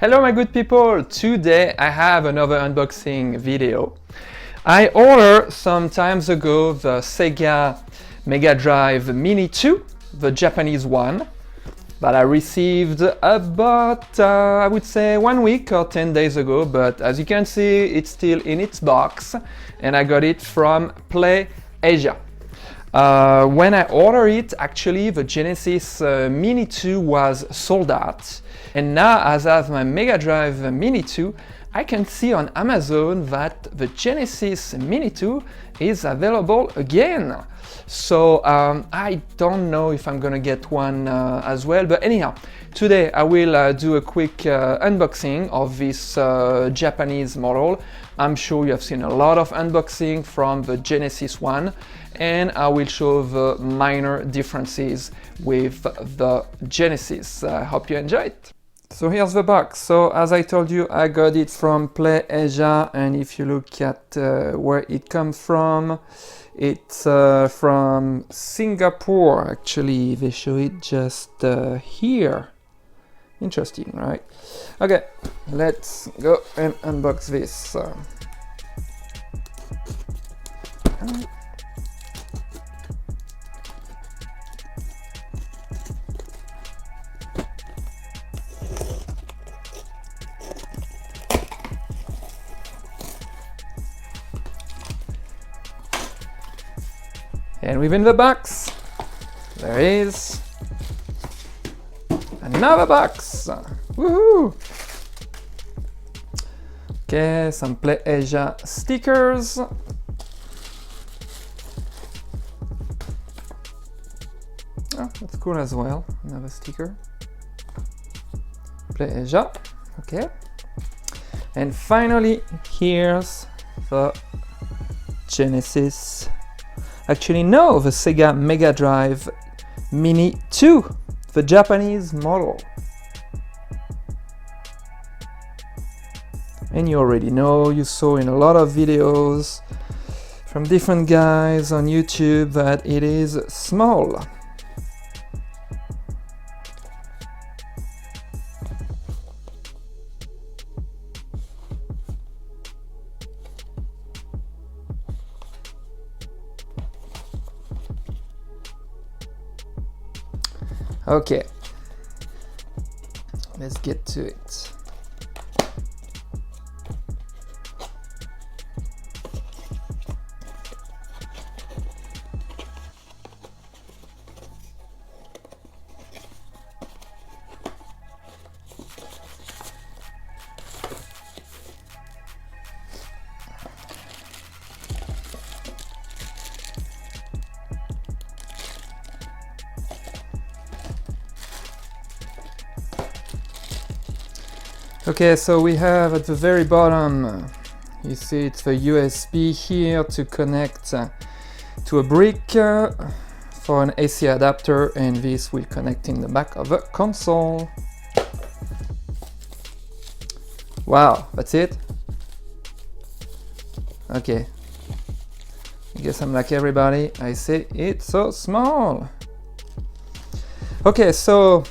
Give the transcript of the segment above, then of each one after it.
Hello my good people, today I have another unboxing video. I ordered some times ago the Sega Mega Drive Mini 2, the Japanese one, that I received about, I would say 1 week or 10 days ago, but as you can see it's still in its box and I got it from Play Asia. When I ordered it, actually the Genesis Mini 2 was sold out. And now, as I have my Mega Drive Mini 2, I can see on Amazon that the Genesis Mini 2 is available again. So I don't know if I'm gonna get one as well, but anyhow, today I will do a quick unboxing of this Japanese model. I'm sure you have seen a lot of unboxing from the Genesis one, and I will show the minor differences with the Genesis. I hope you enjoy it. So here's the box. So as I told you, I got it from Play Asia, and if you look at where it comes from, it's from Singapore. Actually, they show it just here. Interesting, right? Okay, let's go and unbox this. And within the box, there is another box. Woohoo! Okay, some Play Asia stickers. Oh, that's cool as well. Another sticker. Play Asia. Okay. And finally, here's the Genesis. Actually, no, the Sega Mega Drive Mini 2, the Japanese model. And you already know, you saw in a lot of videos from different guys on YouTube that it is small. Okay, let's get to it. Okay, so we have at the very bottom, you see it's the USB here to connect to a brick for an AC adapter, and this will connect in the back of the console. Wow, that's it? Okay, I guess I'm like everybody, I say it's so small. Okay, so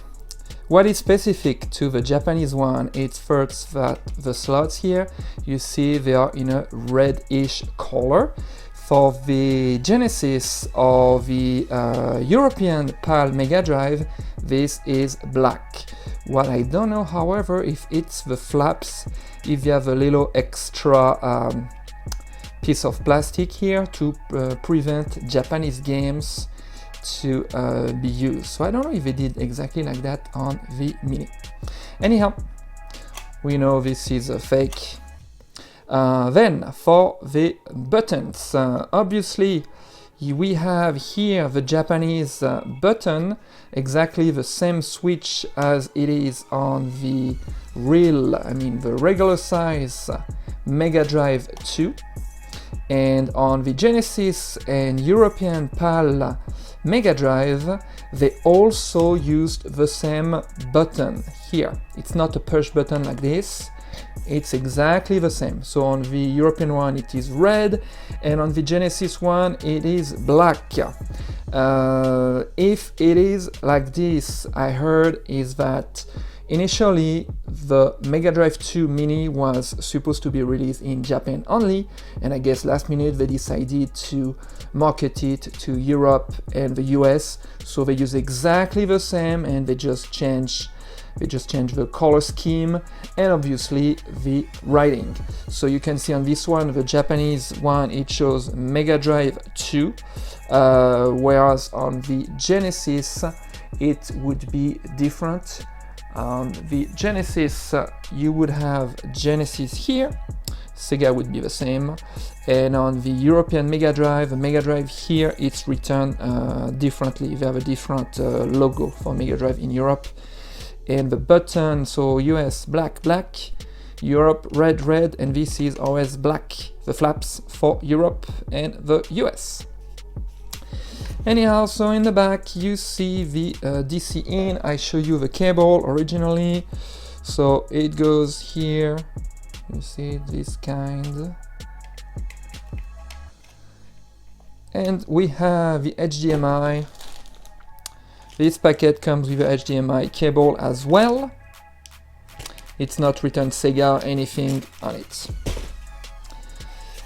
what is specific to the Japanese one, it's first that the slots here, you see they are in a reddish color. For the Genesis or the European PAL Mega Drive, this is black. What I don't know, however, if it's the flaps, if you have a little extra piece of plastic here to prevent Japanese games to be used. So I don't know if they did exactly like that on the Mini. Anyhow, we know this is a fake. Then for the buttons, obviously we have here the Japanese button, exactly the same switch as it is on the the regular size Mega Drive 2. And on the Genesis and European PAL Mega Drive, they also used the same button here. It's not a push button like this, it's exactly the same. So on the European one it is red, and on the Genesis one it is black. If it is like this, I heard is that Initially, the Mega Drive 2 Mini was supposed to be released in Japan only, and I guess last minute they decided to market it to Europe and the US, so they use exactly the same, and they just change the color scheme and obviously the writing. So you can see on this one, the Japanese one, it shows Mega Drive 2, whereas on the Genesis it would be different. On the Genesis you would have Genesis here, Sega would be the same, and on the European Mega Drive, the Mega Drive here, it's written differently. They have a different logo for Mega Drive in Europe. And the button, so US black, black, Europe red, red, and this is always black, the flaps for Europe and the US. Anyhow, so in the back you see the DC in. I show you the cable originally, so it goes here, you see this kind, and we have the HDMI. This packet comes with a HDMI cable as well. It's not written Sega or anything on it.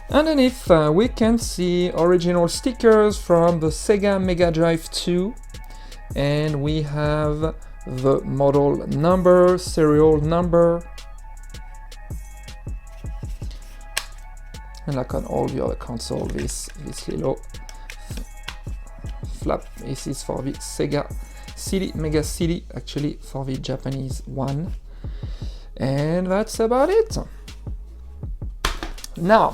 Underneath we can see original stickers from the Sega Mega Drive 2, and we have the model number, serial number, and like on all the other consoles, this little flap, this is for the Sega CD, Mega CD, actually for the Japanese one. And that's about it. Now,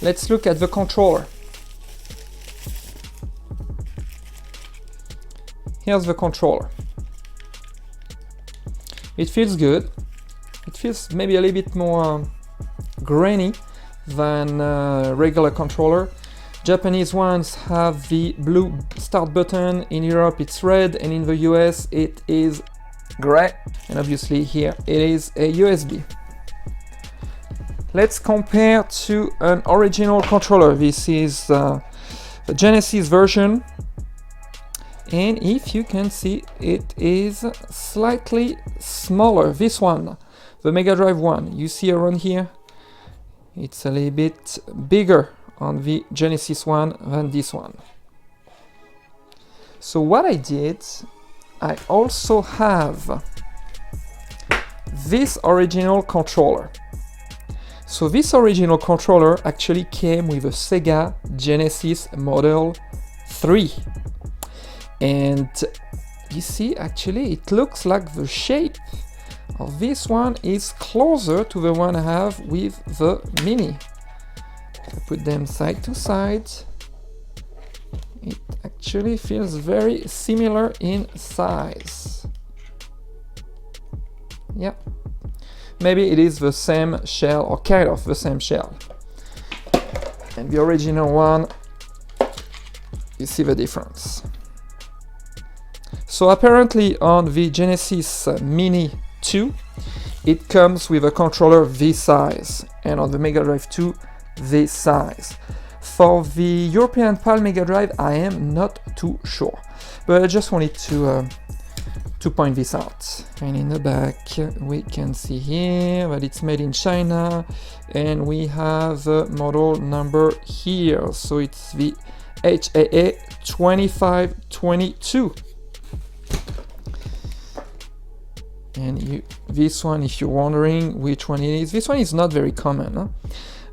let's look at the controller. Here's the controller. It feels good. It feels maybe a little bit more grainy than a regular controller. Japanese ones have the blue start button, in Europe it's red, and in the US it is gray, and obviously here it is a USB. Let's compare to an original controller. This is the Genesis version, and if you can see, it is slightly smaller. This one, the Mega Drive one, you see around here, it's a little bit bigger on the Genesis one than this one. So what I did, I also have this original controller. So this original controller actually came with a Sega Genesis Model 3. And you see, actually it looks like the shape of this one is closer to the one I have with the Mini. I put them side to side. It actually feels very similar in size. Yeah, maybe it is the same shell, or kind of the same shell. And the original one, you see the difference. So apparently on the Genesis Mini 2, it comes with a controller this size, and on the Mega Drive 2, this size. For the European PAL Mega Drive, I am not too sure, but I just wanted to point this out. And in the back we can see here that it's made in China, and we have the model number here, so it's the HAA 2522. And this one, if you're wondering which one it is, this one is not very common, huh?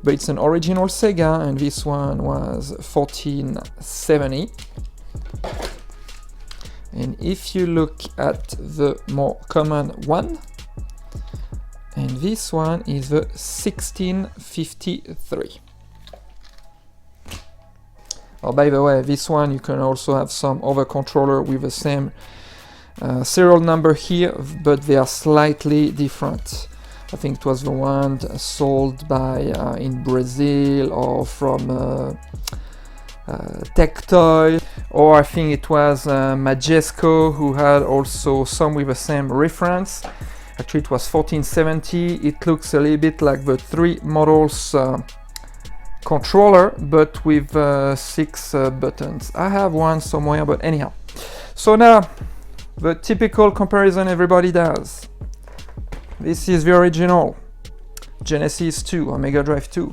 But it's an original Sega, and this one was 1470. And if you look at the more common one, and this one is the 1653. Oh, by the way, this one you can also have some other controller with the same serial number here, but they are slightly different. I think it was the one sold by in Brazil, or from Tectoy, or I think it was Majesco, who had also some with the same reference. Actually it was 1470. It looks a little bit like the 3 models controller, but with 6 buttons. I have one somewhere, but anyhow. So now, the typical comparison everybody does. This is the original Genesis 2 or Mega Drive 2.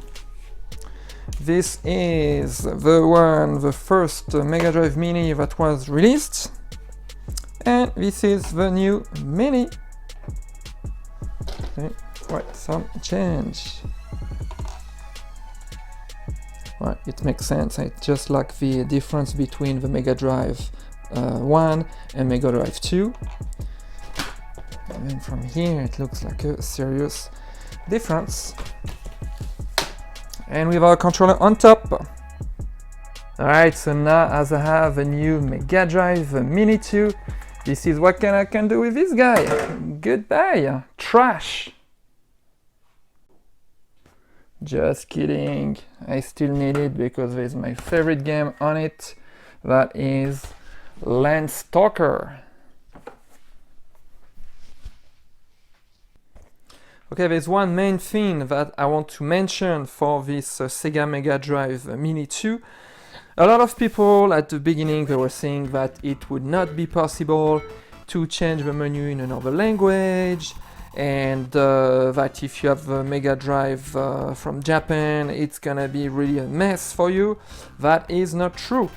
This is the first Mega Drive Mini that was released, and this is the new Mini. Okay, quite some change. Right, it makes sense. It's just like the difference between the Mega Drive 1 and Mega Drive 2. And then from here it looks like a serious difference. And with our controller on top. Alright, so now as I have a new Mega Drive Mini 2, this is what I can do with this guy. Goodbye, trash. Just kidding, I still need it because there's my favorite game on it, that is Landstalker. Okay, there's one main thing that I want to mention for this Sega Mega Drive Mini 2. A lot of people at the beginning, they were saying that it would not be possible to change the menu in another language, and that if you have the Mega Drive from Japan, it's gonna be really a mess for you. That is not true.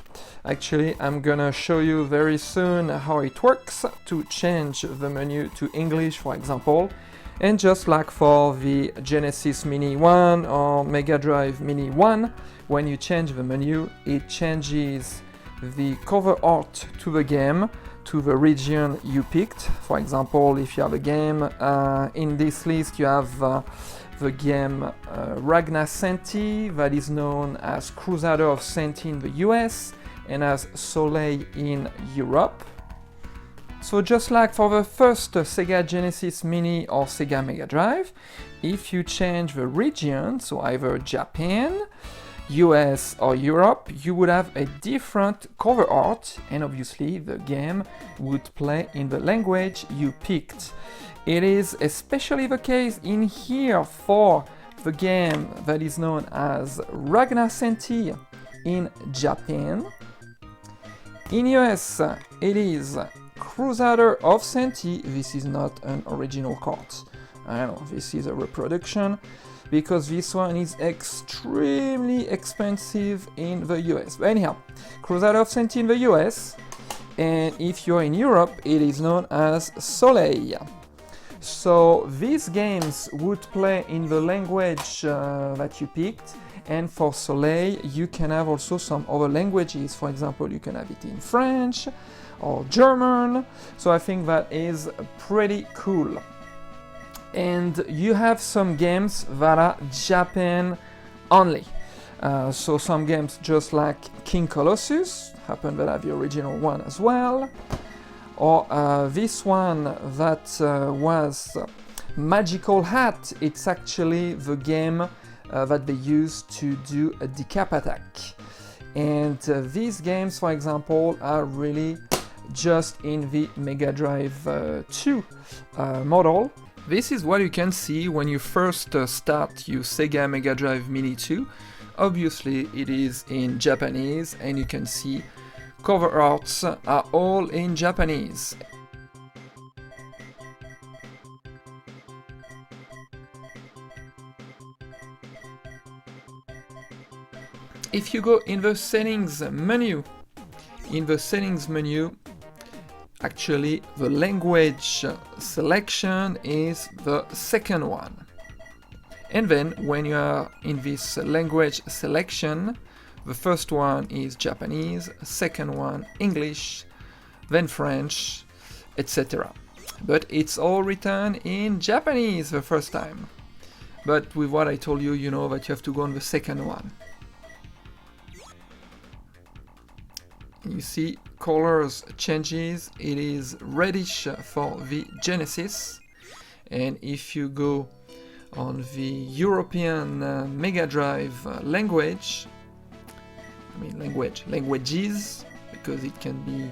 Actually, I'm gonna show you very soon how it works to change the menu to English, for example. And just like for the Genesis Mini 1 or Mega Drive Mini 1, when you change the menu, it changes the cover art to the game, to the region you picked. For example, if you have a game, in this list you have the game Ragnar Senti, that is known as Crusader of Senti in the US and as Soleil in Europe. So just like for the first Sega Genesis Mini or Sega Mega Drive, if you change the region, so either Japan, US or Europe, you would have a different cover art, and obviously the game would play in the language you picked. It is especially the case in here for the game that is known as Ragnar Senti in Japan. In US, it is Crusader of Senti. This is not an original card. I know, this is a reproduction, because this one is extremely expensive in the US. But anyhow, Crusader of Senti in the US, and if you're in Europe, it is known as Soleil. So these games would play in the language that you picked, and for Soleil you can have also some other languages. For example, you can have it in French or German, so I think that is pretty cool. And you have some games that are Japan only. So some games just like King Colossus, happen that have the original one as well, or this one that was Magical Hat. It's actually the game that they use to do a decap attack. And these games, for example, are really just in the Mega Drive 2 model. This is what you can see when you first start your Sega Mega Drive Mini 2. Obviously it is in Japanese, and you can see cover arts are all in Japanese. If you go in the settings menu, actually the language selection is the second one. And then when you are in this language selection, the first one is Japanese, second one English, then French, etc. But it's all written in Japanese the first time. But with what I told you, you know that you have to go on the second one. You see colors changes, it is reddish for the Genesis, and if you go on the European Mega Drive languages, because it can be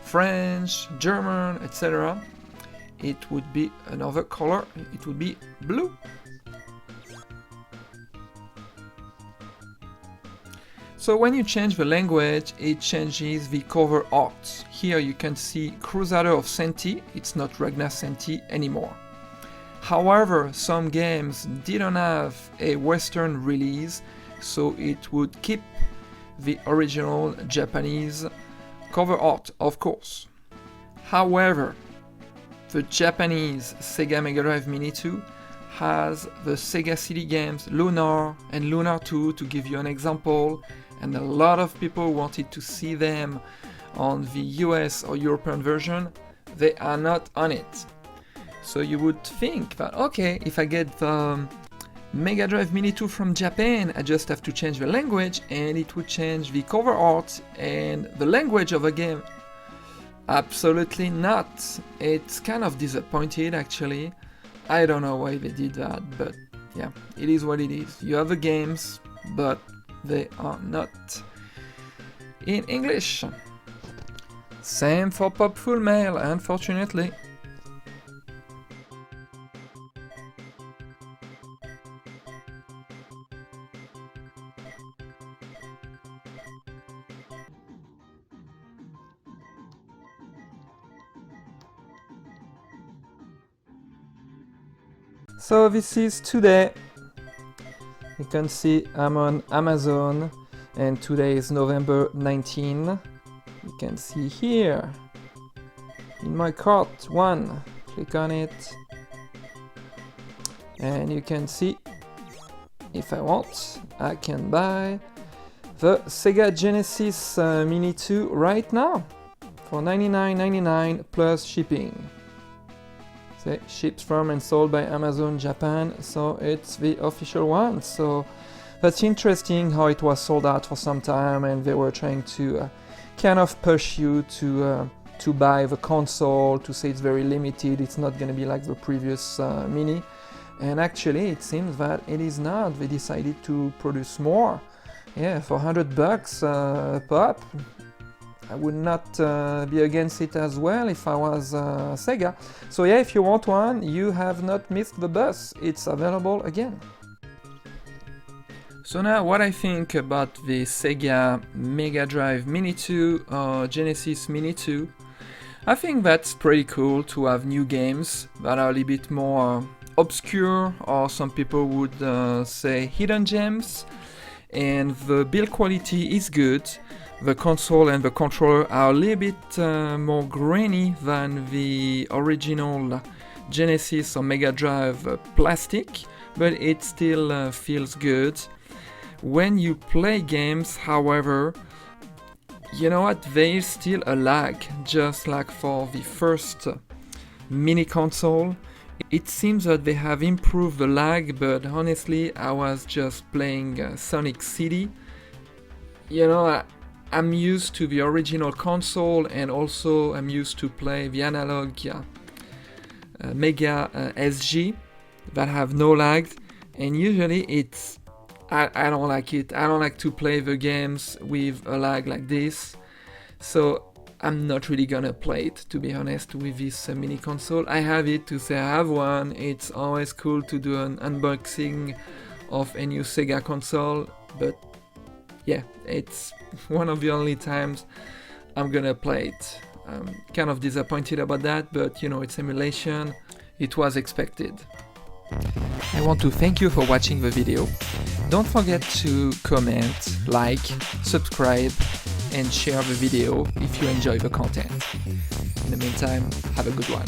French, German, etc., it would be another color, it would be blue. So when you change the language, it changes the cover art. Here you can see Crusader of Senti, it's not Ragnar Senti anymore. However, some games didn't have a Western release, so it would keep the original Japanese cover art, of course. However, the Japanese Sega Mega Drive Mini 2 has the Sega CD games Lunar and Lunar 2, to give you an example, and a lot of people wanted to see them on the US or European version. They are not on it. So you would think that, okay, if I get the Mega Drive Mini 2 from Japan, I just have to change the language and it would change the cover art and the language of a game. Absolutely not. It's kind of disappointed actually. I don't know why they did that, but yeah, it is what it is. You have the games, but they are not in English. Same for Popful Mail, unfortunately. So this is today. You can see I'm on Amazon and today is November 19. You can see here in my cart one, click on it and you can see if I want I can buy the Sega Genesis Mini 2 right now for $99.99 plus shipping. It ships from and sold by Amazon Japan, so it's the official one. So that's interesting how it was sold out for some time and they were trying to kind of push you to buy the console, to say it's very limited, it's not going to be like the previous Mini. And actually it seems that it is not. They decided to produce more. Yeah, for $100 pop. I would not be against it as well if I was Sega. So yeah, if you want one, you have not missed the bus. It's available again. So now what I think about the Sega Mega Drive Mini 2 or Genesis Mini 2. I think that's pretty cool to have new games that are a little bit more obscure, or some people would say hidden gems. And the build quality is good. The console and the controller are a little bit more grainy than the original Genesis or Mega Drive plastic, but it still feels good. When you play games, however, you know what, there is still a lag, just like for the first mini console. It seems that they have improved the lag, but honestly, I was just playing Sonic CD. You know, I'm used to the original console, and also I'm used to play the analog Mega SG that have no lag, and usually it's I don't like it. I don't like to play the games with a lag like this, so I'm not really gonna play it, to be honest, with this mini console. I have it to say I have one. It's always cool to do an unboxing of a new Sega console, but yeah, it's one of the only times I'm gonna play it. I'm kind of disappointed about that, but you know, it's emulation. It was expected. I want to thank you for watching the video. Don't forget to comment, like, subscribe, and share the video if you enjoy the content. In the meantime, have a good one.